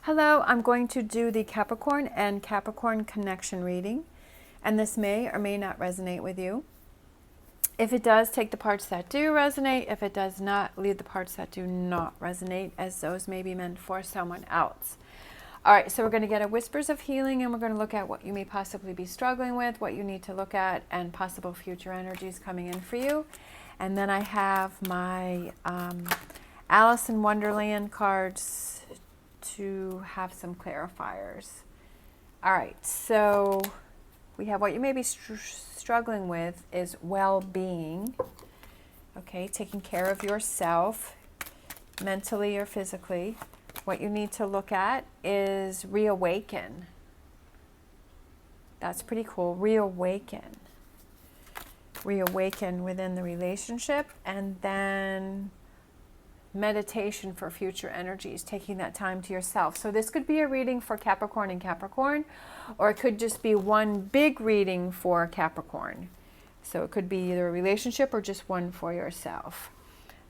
Hello, I'm going to do the Capricorn and Capricorn connection reading, and this may or may not resonate with you. If it does, take the parts that do resonate. If it does not, leave the parts that do not resonate, as those may be meant for someone else. All right, so we're going to get a whispers of healing, and we're going to look at what you may possibly be struggling with, what you need to look at, and possible future energies coming in for you. And then I have my Alice in Wonderland cards to have some clarifiers. All right, so we have what you may be struggling with is well-being. Okay, taking care of yourself, mentally or physically. What you need to look at is reawaken. That's pretty cool. Reawaken. Reawaken within the relationship, and then meditation for future energies, taking that time to yourself. So this could be a reading for Capricorn and Capricorn, or it could just be one big reading for Capricorn. So it could be either a relationship or just one for yourself.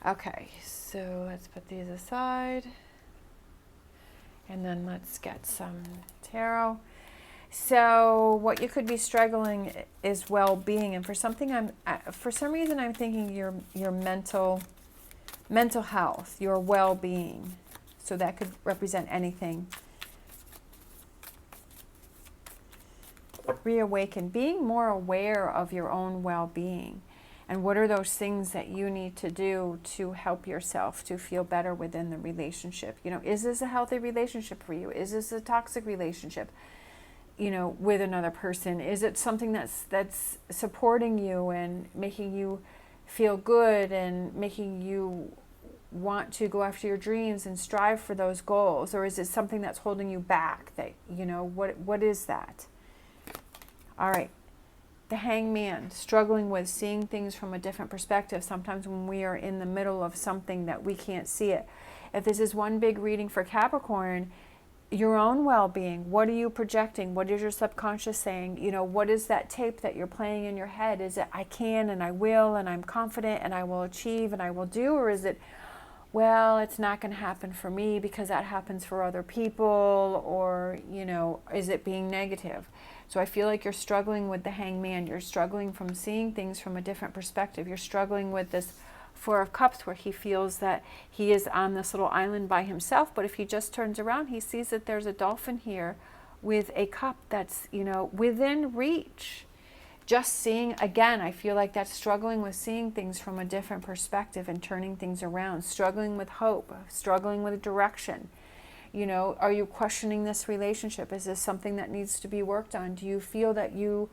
Okay, so let's put these aside. And then let's get some tarot. So what you could be struggling is well-being, and for some reason I'm thinking your mental health, your well-being. So that could represent anything. Reawaken, being more aware of your own well-being. And what are those things that you need to do to help yourself to feel better within the relationship? You know, is this a healthy relationship for you? Is this a toxic relationship, you know, with another person? Is it something that's supporting you and making you feel good and making you want to go after your dreams and strive for those goals? Or is it something that's holding you back? That, you know, what is that? All right. The Hangman, struggling with seeing things from a different perspective. Sometimes when we are in the middle of something that we can't see it. If this is one big reading for Capricorn, your own well-being, what are you projecting? What is your subconscious saying? You know, what is that tape that you're playing in your head? Is it, I can and I will and I'm confident and I will achieve and I will do? Or is it, well, it's not going to happen for me because that happens for other people? Or, you know, is it being negative? So I feel like you're struggling with the Hangman. You're struggling from seeing things from a different perspective. You're struggling with this Four of Cups, where he feels that he is on this little island by himself. But if he just turns around, he sees that there's a dolphin here with a cup that's, you know, within reach. Just seeing, again, I feel like that's struggling with seeing things from a different perspective and turning things around. Struggling with hope, struggling with direction. You know, are you questioning this relationship? Is this something that needs to be worked on? Do you feel that you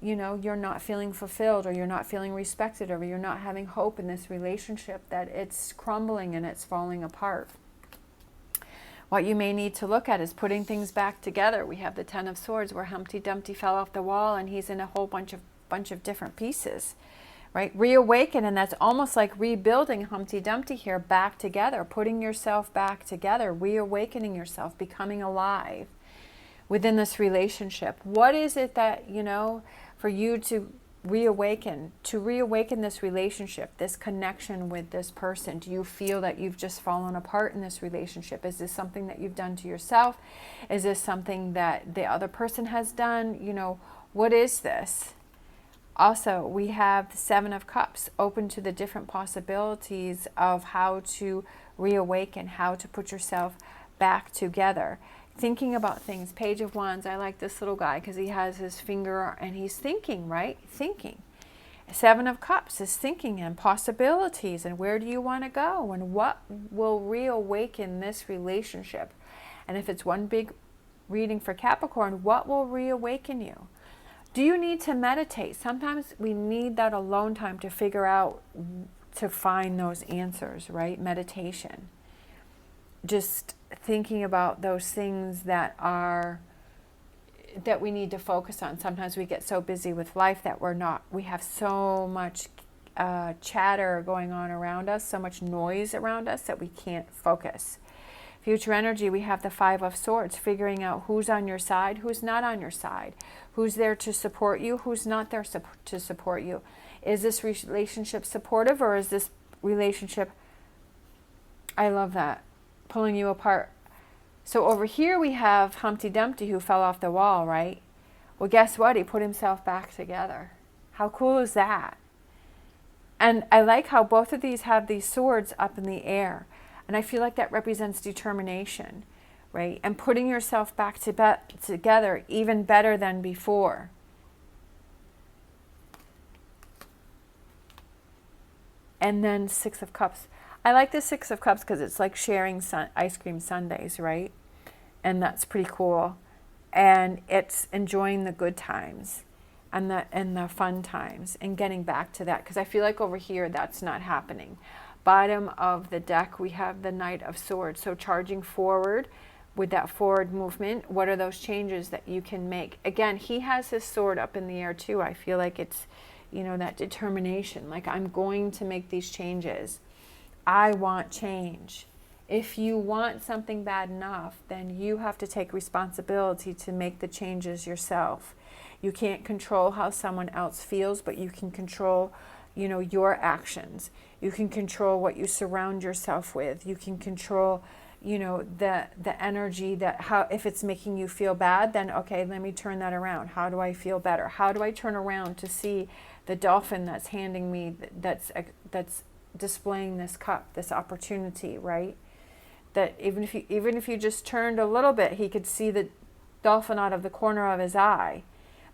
know, you're not feeling fulfilled, or you're not feeling respected, or you're not having hope in this relationship, that it's crumbling and it's falling apart? What you may need to look at is putting things back together. We have the Ten of Swords, where Humpty Dumpty fell off the wall and he's in a whole bunch of different pieces. Right? Reawaken, and that's almost like rebuilding Humpty Dumpty here back together, putting yourself back together, reawakening yourself, becoming alive within this relationship. What is it that, you know, for you to reawaken this relationship, this connection with this person? Do you feel that you've just fallen apart in this relationship? Is this something that you've done to yourself? Is this something that the other person has done? You know, what is this? Also, we have the Seven of Cups, open to the different possibilities of how to reawaken, how to put yourself back together. Thinking about things. Page of Wands, I like this little guy because he has his finger and he's thinking, right? Thinking. Seven of Cups is thinking and possibilities, and where do you want to go, and what will reawaken this relationship? And if it's one big reading for Capricorn, what will reawaken you? Do you need to meditate? Sometimes we need that alone time to figure out, to find those answers, right? Meditation. Just thinking about those things that we need to focus on. Sometimes we get so busy with life that we have so much chatter going on around us, so much noise around us that we can't focus. Future energy, we have the Five of Swords, figuring out who's on your side, who's not on your side, who's there to support you, who's not there to support you. Is this relationship supportive, or is this relationship, I love that, pulling you apart? So over here we have Humpty Dumpty who fell off the wall, right? Well, guess what? He put himself back together. How cool is that? And I like how both of these have these swords up in the air. And I feel like that represents determination, right? And putting yourself back together even better than before. And then Six of Cups. I like the Six of Cups because it's like sharing ice cream sundaes, right? And that's pretty cool. And it's enjoying the good times and the fun times and getting back to that. Because I feel like over here that's not happening. Bottom of the deck we have the Knight of Swords. So charging forward with that forward movement, what are those changes that you can make? Again, he has his sword up in the air too. I feel like it's, you know, that determination, like I'm going to make these changes. I want change. If you want something bad enough, then you have to take responsibility to make the changes yourself. You can't control how someone else feels, but you can control, you know, your actions. You can control what you surround yourself with. You can control, you know, the energy that, how, if it's making you feel bad, then okay, let me turn that around. How do I feel better? How do I turn around to see the dolphin that's handing me, that's displaying this cup, this opportunity, right? That even if you just turned a little bit, he could see the dolphin out of the corner of his eye.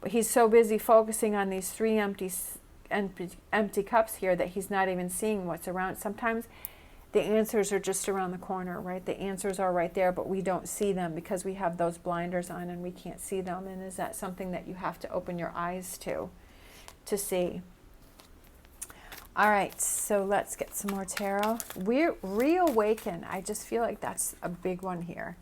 But he's so busy focusing on these three empty cups here that he's not even seeing what's around. Sometimes the answers are just around the corner, right? The answers are right there, but we don't see them because we have those blinders on and we can't see them. And is that something that you have to open your eyes to see? All right, so let's get some more tarot. We're reawaken. I just feel like that's a big one here.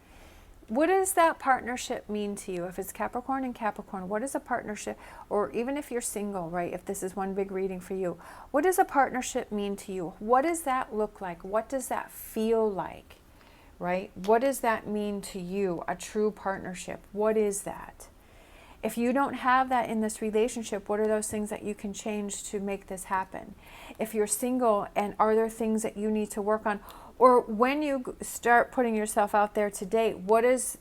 What does that partnership mean to you? If it's Capricorn and Capricorn, what is a partnership? Or even if you're single, right? If this is one big reading for you, what does a partnership mean to you? What does that look like? What does that feel like, right? What does that mean to you, a true partnership? What is that? If you don't have that in this relationship, what are those things that you can change to make this happen? If you're single, and are there things that you need to work on? Or when you start putting yourself out there to date, what does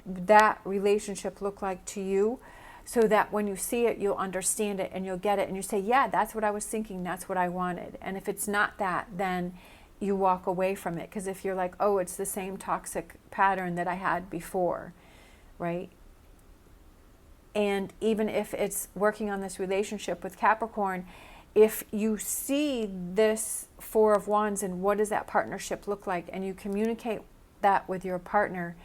that relationship look like to you? So that when you see it, you'll understand it and you'll get it. And you say, yeah, that's what I was thinking. That's what I wanted. And if it's not that, then you walk away from it. Because if you're like, oh, it's the same toxic pattern that I had before, right? And even if it's working on this relationship with Capricorn, if you see this Four of Wands and what does that partnership look like, and you communicate that with your partner,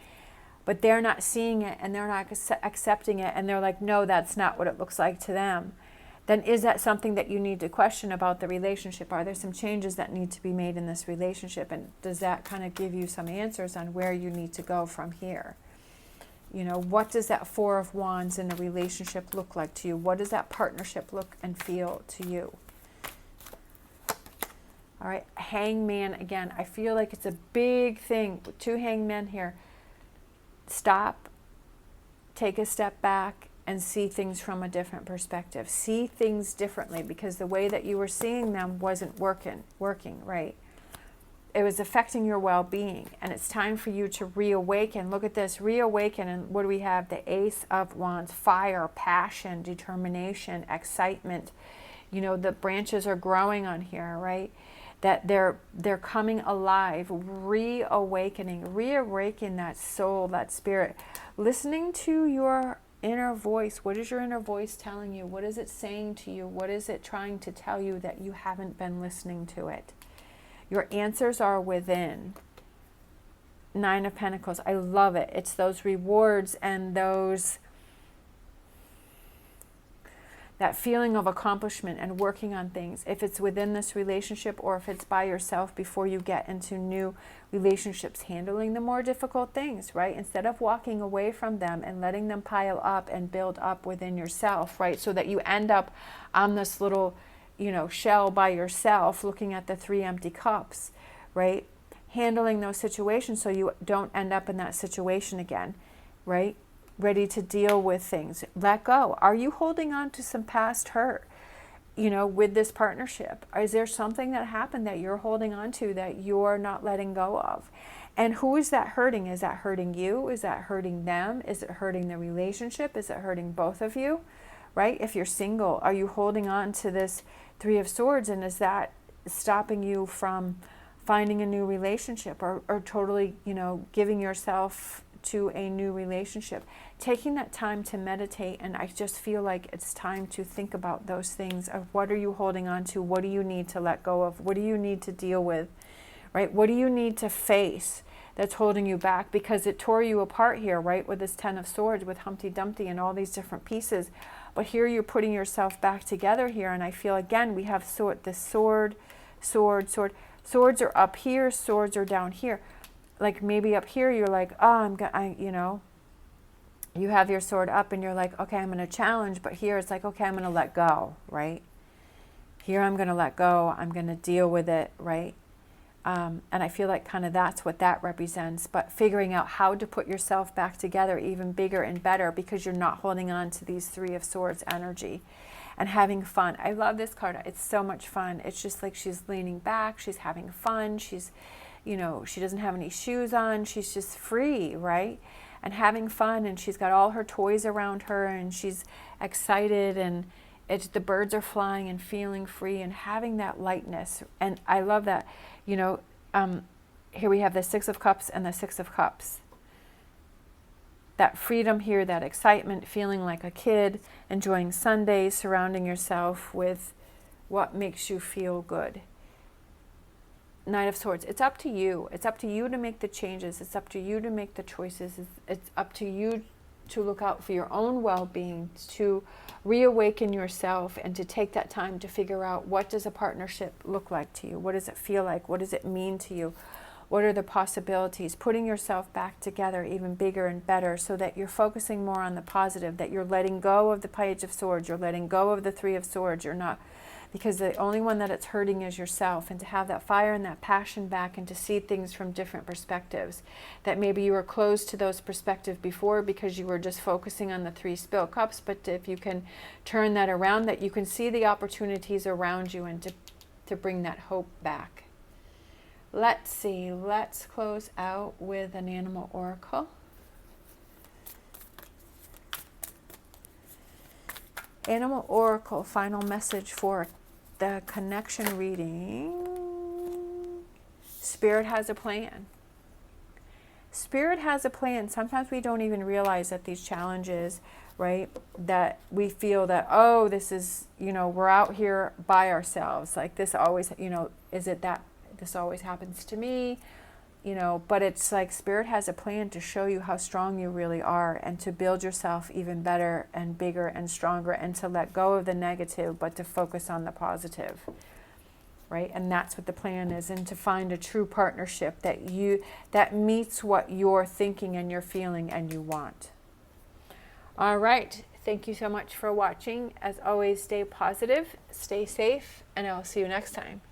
but they're not seeing it and they're not accepting it, and they're like, no, that's not what it looks like to them, then is that something that you need to question about the relationship? Are there some changes that need to be made in this relationship? And does that kind of give you some answers on where you need to go from here? You know, what does that Four of Wands in a relationship look like to you? What does that partnership look and feel to you? All right, Hangman again. I feel like it's a big thing with two hangmen here. Stop, take a step back, and see things from a different perspective. See things differently, because the way that you were seeing them wasn't working, right? It was affecting your well-being, and it's time for you to reawaken. Look at this, reawaken, and what do we have? The Ace of Wands, fire, passion, determination, excitement. You know, the branches are growing on here, right? That they're coming alive, reawakening, reawaken that soul, that spirit. Listening to your inner voice. What is your inner voice telling you? What is it saying to you? What is it trying to tell you that you haven't been listening to it? Your answers are within. Nine of Pentacles. I love it. It's those rewards and that feeling of accomplishment and working on things. If it's within this relationship or if it's by yourself before you get into new relationships, handling the more difficult things, right? Instead of walking away from them and letting them pile up and build up within yourself, right? So that you end up on this little, you know, shell by yourself looking at the three empty cups, right? Handling those situations so you don't end up in that situation again, right? Ready to deal with things. Let go. Are you holding on to some past hurt, you know, with this partnership? Is there something that happened that you're holding on to that you're not letting go of? And who is that hurting? Is that hurting you? Is that hurting them? Is it hurting the relationship? Is it hurting both of you? Right? If you're single, are you holding on to this Three of Swords, and is that stopping you from finding a new relationship, or totally, giving yourself to a new relationship? Taking that time to meditate, and I just feel like it's time to think about those things of what are you holding on to? What do you need to let go of? What do you need to deal with? Right? What do you need to face that's holding you back? Because it tore you apart here, right? With this Ten of Swords, with Humpty Dumpty and all these different pieces. But here you're putting yourself back together here. And I feel, again, we have this sword. Swords are up here, swords are down here. Like maybe up here you're like, oh, you have your sword up and you're like, okay, I'm going to challenge. But here it's like, okay, I'm going to let go, right? Here I'm going to let go. I'm going to deal with it, right? And I feel like kind of that's what that represents, but figuring out how to put yourself back together even bigger and better, because you're not holding on to these Three of Swords energy, and having fun. I love this card. It's so much fun. It's just like she's leaning back. She's having fun. She's, she doesn't have any shoes on. She's just free, right? And having fun. And she's got all her toys around her, and she's excited, and the birds are flying and feeling free and having that lightness. And I love that. Here we have the Six of Cups and the Six of Cups. That freedom here, that excitement, feeling like a kid, enjoying Sundays, surrounding yourself with what makes you feel good. Knight of Swords, it's up to you. It's up to you to make the changes. It's up to you to make the choices. It's up to you to look out for your own well-being, to reawaken yourself, and to take that time to figure out, what does a partnership look like to you? What does it feel like? What does it mean to you? What are the possibilities? Putting yourself back together even bigger and better, so that you're focusing more on the positive, that you're letting go of the Page of Swords, you're letting go of the Three of Swords, you're not, because the only one that it's hurting is yourself. And to have that fire and that passion back, and to see things from different perspectives, that maybe you were closed to those perspectives before because you were just focusing on the Three Spilled Cups. But if you can turn that around, that you can see the opportunities around you, and to bring that hope back. Let's see, let's close out with an animal oracle. Animal oracle, final message for the connection reading. Spirit has a plan. Spirit has a plan. Sometimes we don't even realize that these challenges, right, that we feel that, oh, this is, we're out here by ourselves. Like this always, is it that this always happens to me? But it's like Spirit has a plan to show you how strong you really are, and to build yourself even better and bigger and stronger, and to let go of the negative, but to focus on the positive, right? And that's what the plan is, and to find a true partnership that meets what you're thinking and you're feeling and you want. All right. Thank you so much for watching. As always, stay positive, stay safe, and I'll see you next time.